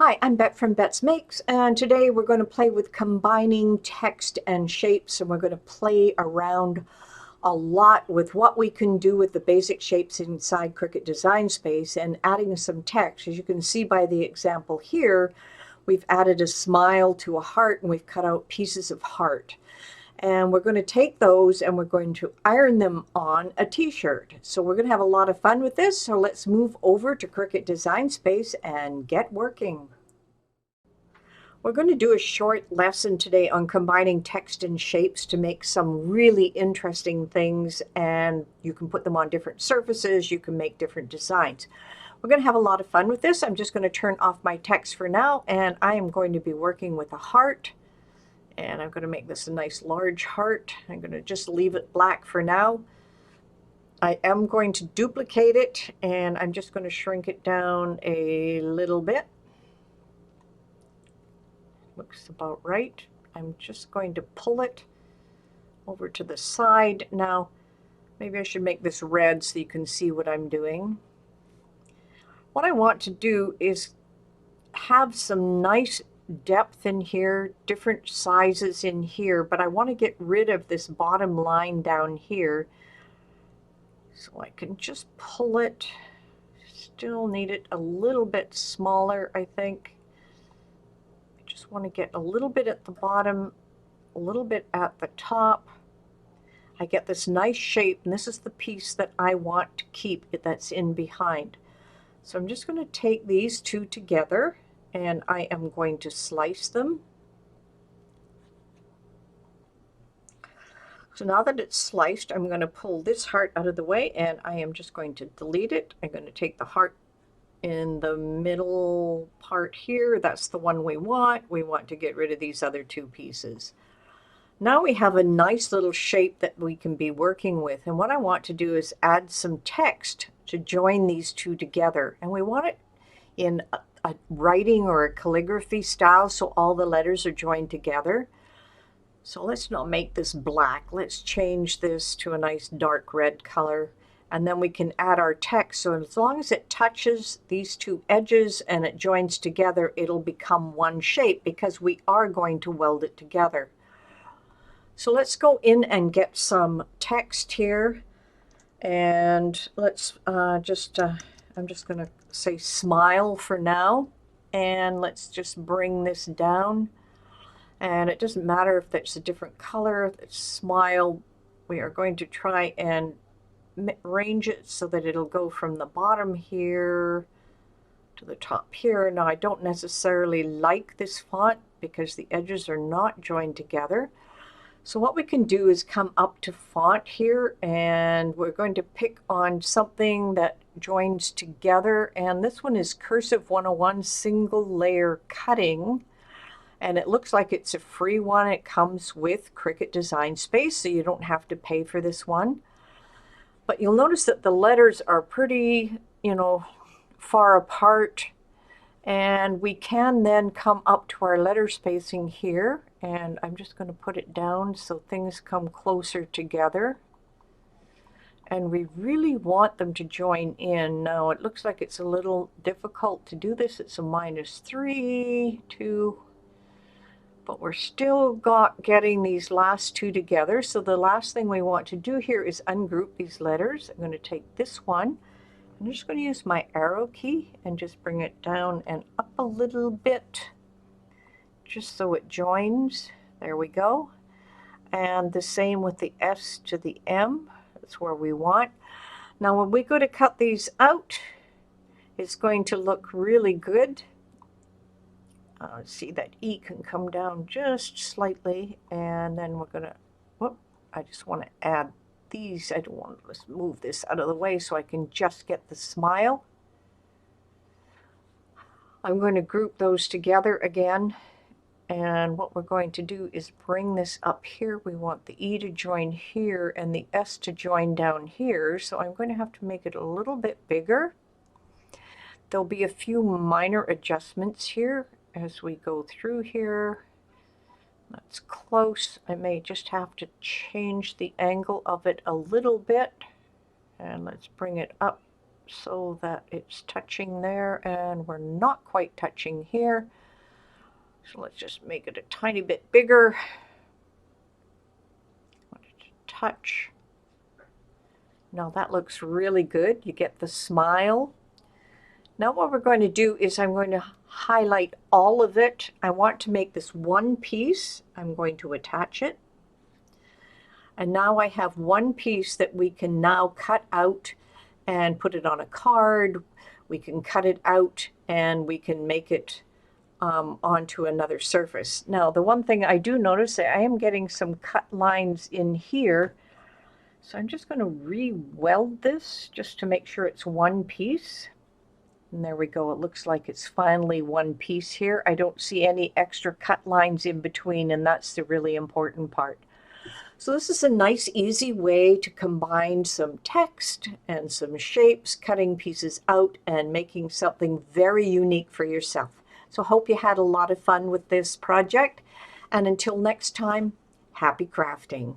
Hi, I'm Bet from Bet's Makes, and today we're going to play with combining text and shapes, and we're going to play around a lot with what we can do with the basic shapes inside Cricut Design Space and adding some text. As you can see by the example here, we've added a smile to a heart and we've cut out pieces of heart. And we're going to take those and we're going to iron them on a t-shirt. So we're going to have a lot of fun with this. So let's move over to Cricut Design Space and get working. We're going to do a short lesson today on combining text and shapes to make some really interesting things, and you can put them on different surfaces, you can make different designs. We're going to have a lot of fun with this. I'm just going to turn off my text for now, and I am going to be working with a heart. And I'm going to make this a nice large heart. I'm going to just leave it black for now. I am going to duplicate it, and I'm just going to shrink it down a little bit. Looks about right. I'm just going to pull it over to the side. Now, maybe I should make this red so you can see what I'm doing. What I want to do is have some nice depth in here, different sizes in here, but I want to get rid of this bottom line down here. So I can just pull it. Still need it a little bit smaller, I think. I just want to get a little bit at the bottom, a little bit at the top. I get this nice shape, and this is the piece that I want to keep that's in behind. So I'm just going to take these two together, and I am going to slice them. So now that it's sliced, I'm going to pull this heart out of the way, and I am just going to delete it. I'm going to take the heart in the middle part here. That's the one we want. We want to get rid of these other two pieces. Now we have a nice little shape that we can be working with, and what I want to do is add some text to join these two together, and we want it in a writing or a calligraphy style so all the letters are joined together. So let's not make this black. Let's change this to a nice dark red color, and then we can add our text. So as long as it touches these two edges and it joins together, it'll become one shape because we are going to weld it together. So let's go in and get some text here, and let's I'm just going to say smile for now, and let's just bring this down. And it doesn't matter if that's a different color. It's smile. We are going to try and range it so that it'll go from the bottom here to the top here. Now I don't necessarily like this font because the edges are not joined together. So what we can do is come up to font here, and we're going to pick on something that joins together, and this one is Cursive 101 Single Layer Cutting, and it looks like it's a free one. It comes with Cricut Design Space, so you don't have to pay for this one. But you'll notice that the letters are pretty, far apart, and we can then come up to our letter spacing here, and I'm just going to put it down so things come closer together. And we really want them to join in. Now it looks like it's a little difficult to do this. It's a -3, 2, but we're still getting these last two together. So the last thing we want to do here is ungroup these letters. I'm going to take this one. I'm just going to use my arrow key and just bring it down and up a little bit, just so it joins. There we go. And the same with the S to the M. That's where we want. Now when we go to cut these out, it's going to look really good. See that E can come down just slightly, and then we're going to, I just want to add these. I don't want to, let's move this out of the way so I can just get the smile. I'm going to group those together again, and what we're going to do is bring this up here. We want the E to join here and the S to join down here, so I'm going to have to make it a little bit bigger. There'll be a few minor adjustments here as we go through here. That's close. I may just have to change the angle of it a little bit, and let's bring it up so that it's touching there, and we're not quite touching here. So let's just make it a tiny bit bigger. Want it to touch. Now that looks really good. You get the smile. Now what we're going to do is I'm going to highlight all of it. I want to make this one piece. I'm going to attach it. And now I have one piece that we can now cut out and put it on a card. We can cut it out and we can make it onto another surface. Now the one thing I do notice that I am getting some cut lines in here. So I'm just going to re-weld this just to make sure it's one piece. And there we go. It looks like it's finally one piece here. I don't see any extra cut lines in between, and that's the really important part. So this is a nice, easy way to combine some text and some shapes, cutting pieces out and making something very unique for yourself. So hope you had a lot of fun with this project. And until next time, happy crafting.